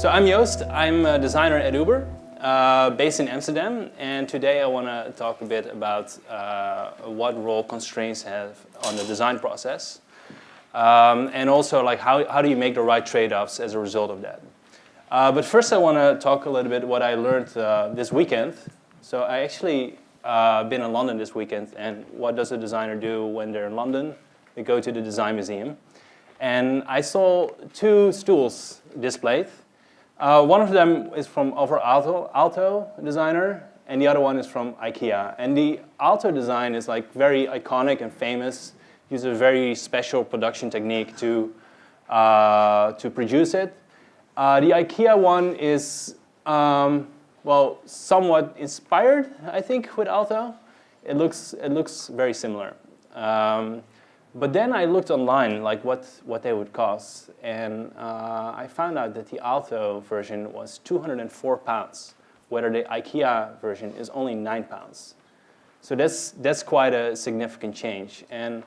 So I'm Joost, I'm a designer at Uber, based in Amsterdam, and today I want to talk a bit about what role constraints have on the design process, and also like how do you make the right trade-offs as a result of that. But first I want to talk a little bit what I learned this weekend. So I actually been in London this weekend, and what does a designer do when they're in London? They go to the design museum, and I saw two stools displayed. One of them is from Alto designer, and the other one is from IKEA. And the Alto design is like very iconic and famous. Uses a very special production technique to produce it. The IKEA one is well, somewhat inspired, I think, with Alto. It looks very similar. But then I looked online, like what they would cost, and I found out that the Alto version was £204, whether the IKEA version is only £9. So that's quite a significant change. And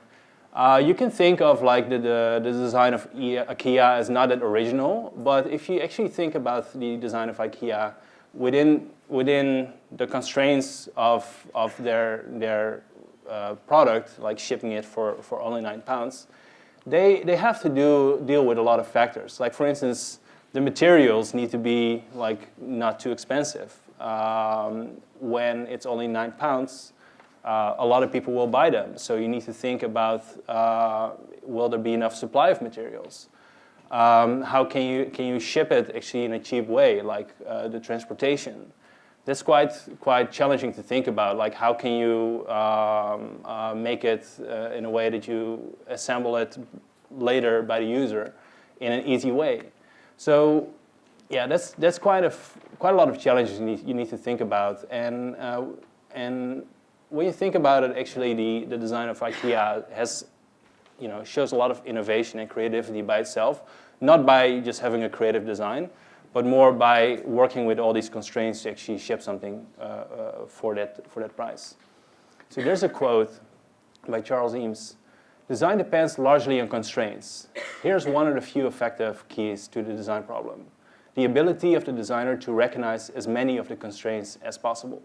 you can think of like the design of IKEA as not that original, but if you actually think about the design of IKEA within the constraints of their product, like shipping it for only £9, they have to deal with a lot of factors. Like for instance, the materials need to be like not too expensive. When it's only £9, a lot of people will buy them. So you need to think about will there be enough supply of materials? How can you ship it actually in a cheap way, like the transportation? That's quite challenging to think about. Like how can you make it in a way that you assemble it later by the user in an easy way? So yeah, that's quite a lot of challenges you need to think about. And when you think about it, actually the design of IKEA has shows a lot of innovation and creativity by itself, not by just having a creative design, but more by working with all these constraints to actually ship something for that price. So there's a quote by Charles Eames: "Design depends largely on constraints. Here's one of the few effective keys to the design problem: the ability of the designer to recognize as many of the constraints as possible."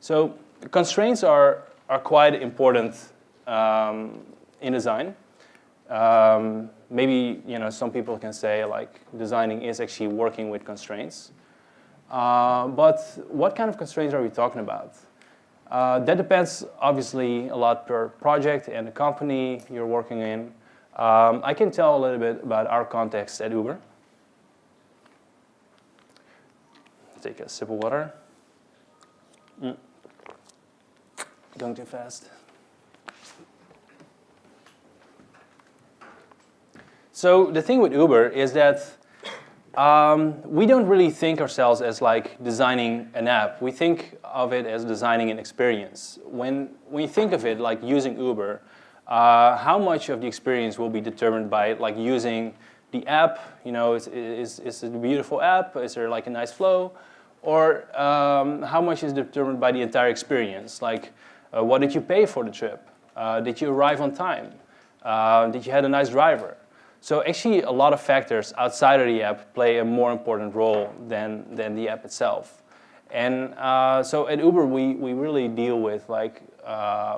So constraints are quite important in design. Maybe some people can say like designing is actually working with constraints. But what kind of constraints are we talking about? That depends obviously a lot per project and the company you're working in. I can tell a little bit about our context at Uber. Take a sip of water. Going too fast. So the thing with Uber is that we don't really think ourselves as like designing an app. We think of it as designing an experience. When you think of it like using Uber, how much of the experience will be determined by like using the app? Is it a beautiful app? Is there like a nice flow? Or how much is determined by the entire experience? Like what did you pay for the trip? Did you arrive on time? Did you have a nice driver? So actually a lot of factors outside of the app play a more important role than the app itself. And so at Uber we really deal with like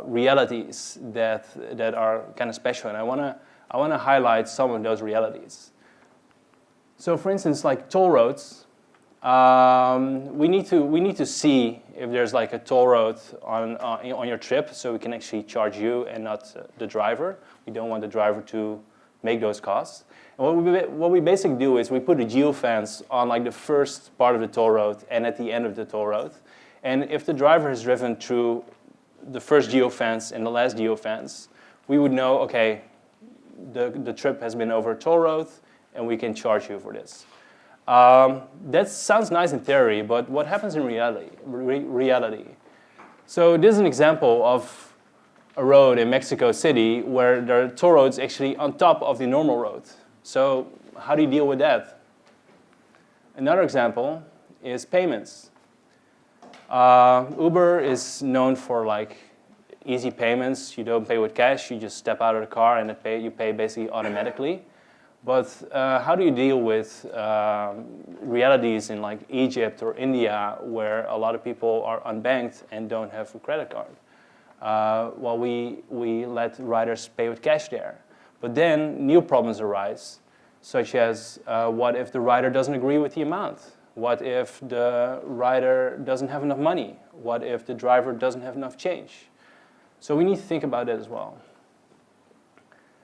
realities that are kind of special, and I wanna highlight some of those realities. So for instance, like toll roads, we need to see if there's like a toll road on your trip, so we can actually charge you and not the driver. We don't want the driver to make those costs. And what we basically do is we put a geofence on like the first part of the toll road and at the end of the toll road. And if the driver has driven through the first geofence and the last geofence, we would know, okay, the trip has been over a toll road and we can charge you for this. That sounds nice in theory, but what happens in reality? So this is an example of a road in Mexico City where there are toll roads actually on top of the normal road. So how do you deal with that? Another example is payments. Uber is known for like easy payments. You don't pay with cash, you just step out of the car and you pay basically automatically. But how do you deal with realities in like Egypt or India where a lot of people are unbanked and don't have a credit card? Well, we let riders pay with cash there. But then new problems arise, such as what if the rider doesn't agree with the amount? What if the rider doesn't have enough money? What if the driver doesn't have enough change? So we need to think about that as well.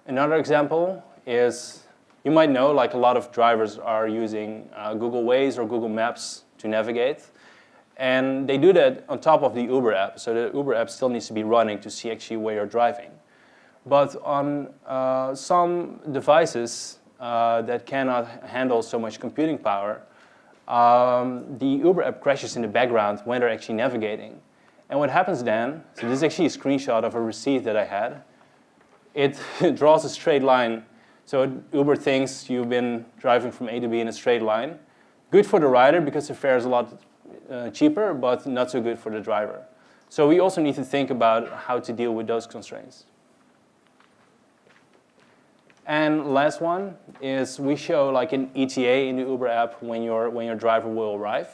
Another example is, you might know, like a lot of drivers are using Google Waze or Google Maps to navigate. And they do that on top of the Uber app. So the Uber app still needs to be running to see actually where you're driving. But on some devices that cannot handle so much computing power, the Uber app crashes in the background when they're actually navigating. And what happens then, so this is actually a screenshot of a receipt that I had. It draws a straight line. So Uber thinks you've been driving from A to B in a straight line. Good for the rider because the fare is a lot cheaper, but not so good for the driver. So we also need to think about how to deal with those constraints. And last one is we show like an ETA in the Uber app when your driver will arrive.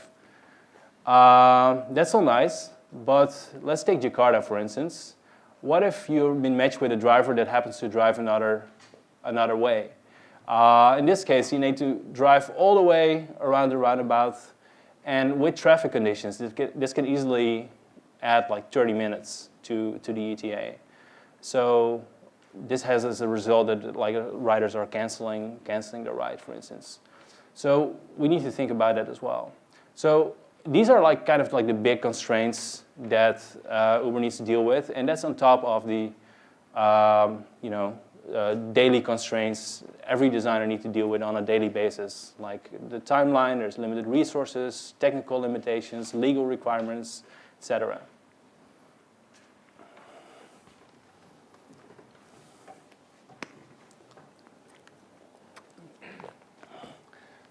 That's all nice, but let's take Jakarta for instance. What if you've been matched with a driver that happens to drive another way? In this case, you need to drive all the way around the roundabout, and with traffic conditions, this can easily add like 30 minutes to the ETA. So this has as a result that like riders are canceling the ride, for instance. So we need to think about that as well. So these are like kind of like the big constraints that Uber needs to deal with, and that's on top of the daily constraints every designer needs to deal with on a daily basis, like the timeline, there's limited resources, technical limitations, legal requirements, etc.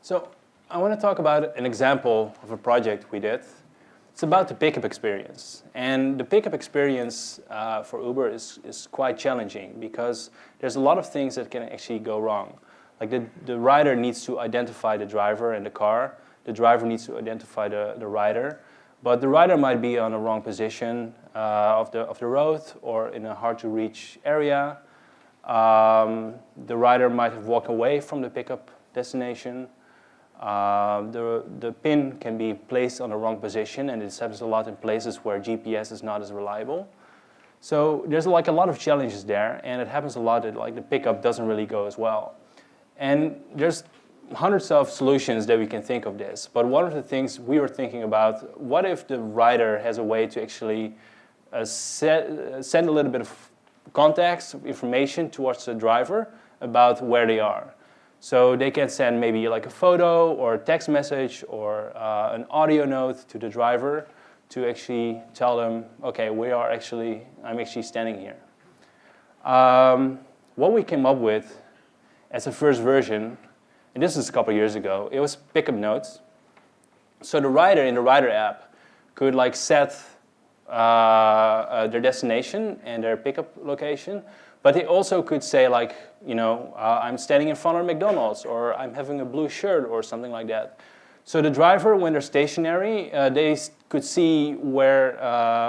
So I want to talk about an example of a project we did. It's about the pickup experience. And the pickup experience for Uber is quite challenging because there's a lot of things that can actually go wrong. Like the rider needs to identify the driver and the car. The driver needs to identify the rider. But the rider might be on a wrong position of the road or in a hard-to-reach area. The rider might have walked away from the pickup destination. The pin can be placed on the wrong position, and this happens a lot in places where GPS is not as reliable. So there's like a lot of challenges there, and it happens a lot that like the pickup doesn't really go as well. And there's hundreds of solutions that we can think of this, but one of the things we were thinking about, what if the rider has a way to actually send a little bit of context, information towards the driver about where they are. So they can send maybe like a photo or a text message or an audio note to the driver to actually tell them, okay, I'm actually standing here. What we came up with as a first version, and this is a couple years ago, it was pickup notes. So the rider in the rider app could like set their destination and their pickup location, but they also could say like, I'm standing in front of McDonald's, or I'm having a blue shirt, or something like that. So the driver, when they're stationary, they could see where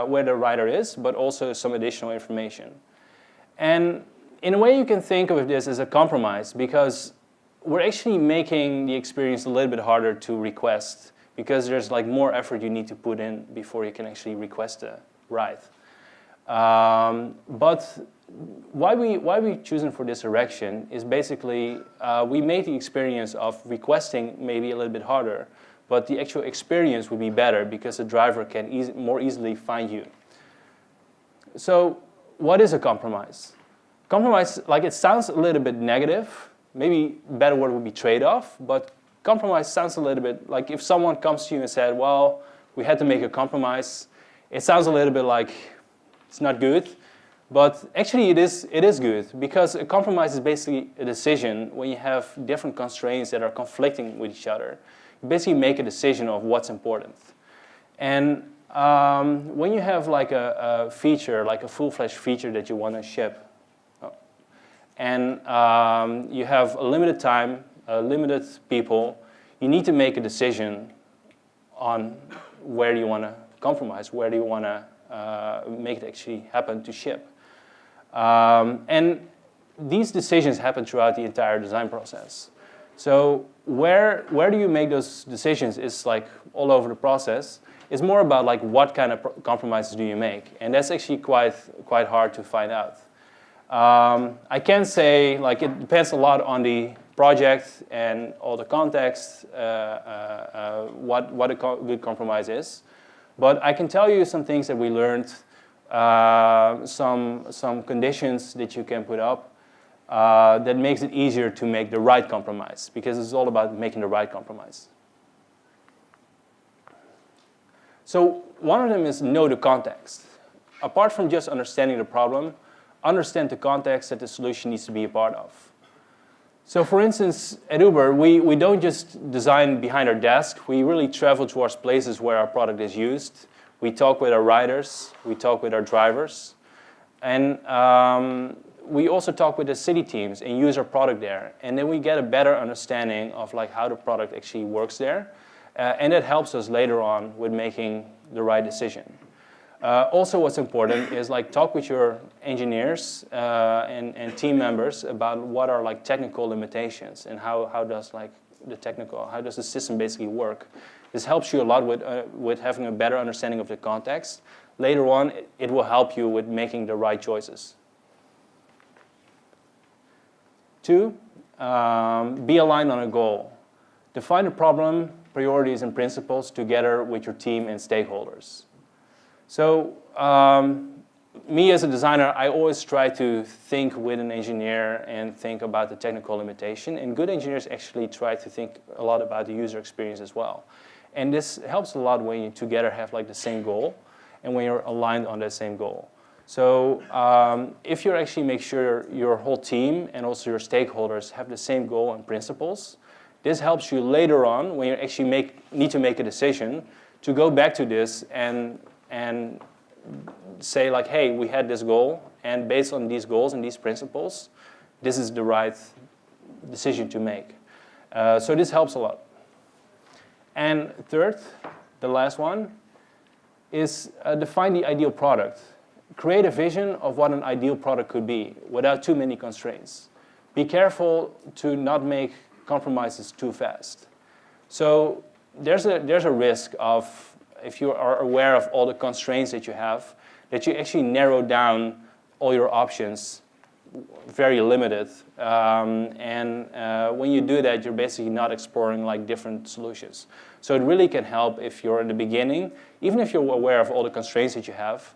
the rider is, but also some additional information. And in a way, you can think of this as a compromise, because we're actually making the experience a little bit harder to request, because there's like more effort you need to put in before you can actually request a ride. But why we choosing for this direction is basically we made the experience of requesting maybe a little bit harder, but the actual experience would be better because the driver can more easily find you. So what is a compromise? Compromise, like it sounds a little bit negative. Maybe a better word would be trade-off, but compromise sounds a little bit like if someone comes to you and said, well, we had to make a compromise, it sounds a little bit like it's not good. But actually it is good, because a compromise is basically a decision when you have different constraints that are conflicting with each other. You basically make a decision of what's important. And when you have like a feature, like a full-fledged feature that you want to ship, and you have a limited time, limited people, you need to make a decision on where do you want to compromise, where do you want to make it actually happen to ship. And these decisions happen throughout the entire design process. So where do you make those decisions is like all over the process. It's more about like what kind of compromises do you make, and that's actually quite hard to find out. I can say like it depends a lot on the project and all the context, what a good compromise is. But I can tell you some things that we learned, some conditions that you can put up that makes it easier to make the right compromise, because it's all about making the right compromise. So one of them is know the context. Apart from just understanding the problem, understand the context that the solution needs to be a part of. So for instance, at Uber, we don't just design behind our desk. We really travel towards places where our product is used. We talk with our riders. We talk with our drivers. And we also talk with the city teams and use our product there. And then we get a better understanding of like how the product actually works there. And it helps us later on with making the right decision. Also what's important is like talk with your engineers and team members about what are like technical limitations and how does like how does the system basically work. This helps you a lot with having a better understanding of the context. Later on, it will help you with making the right choices. 2, be aligned on a goal. Define the problem, priorities, and principles together with your team and stakeholders. So me as a designer, I always try to think with an engineer and think about the technical limitation. And good engineers actually try to think a lot about the user experience as well. And this helps a lot when you together have like the same goal and when you're aligned on that same goal. So if you actually make sure your whole team and also your stakeholders have the same goal and principles, this helps you later on when you actually need to make a decision to go back to this and say like, hey, we had this goal, and based on these goals and these principles, this is the right decision to make. So this helps a lot. And third, the last one, is define the ideal product. Create a vision of what an ideal product could be without too many constraints. Be careful to not make compromises too fast. So there's a risk of, if you are aware of all the constraints that you have, that you actually narrow down all your options very limited. When you do that, you're basically not exploring like different solutions. So it really can help if you're in the beginning, even if you're aware of all the constraints that you have,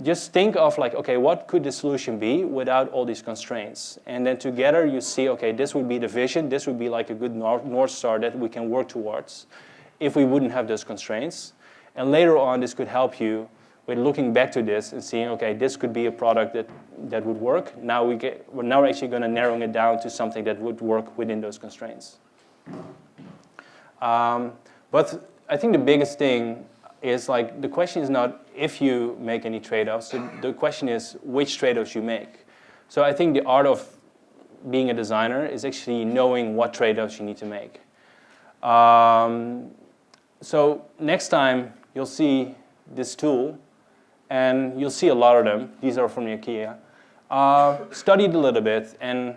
just think of like, okay, what could the solution be without all these constraints? And then together you see, okay, this would be the vision, this would be like a good North Star that we can work towards if we wouldn't have those constraints. And later on, this could help you with looking back to this and seeing, okay, this could be a product that would work. Now we're now actually going to narrow it down to something that would work within those constraints. But I think the biggest thing is like, the question is not if you make any trade-offs, the question is which trade-offs you make. So I think the art of being a designer is actually knowing what trade-offs you need to make. So next time you'll see this tool, and you'll see a lot of them. These are from IKEA. Study it a little bit and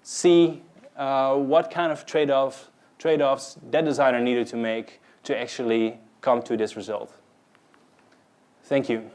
see what kind of trade-offs that designer needed to make to actually come to this result. Thank you.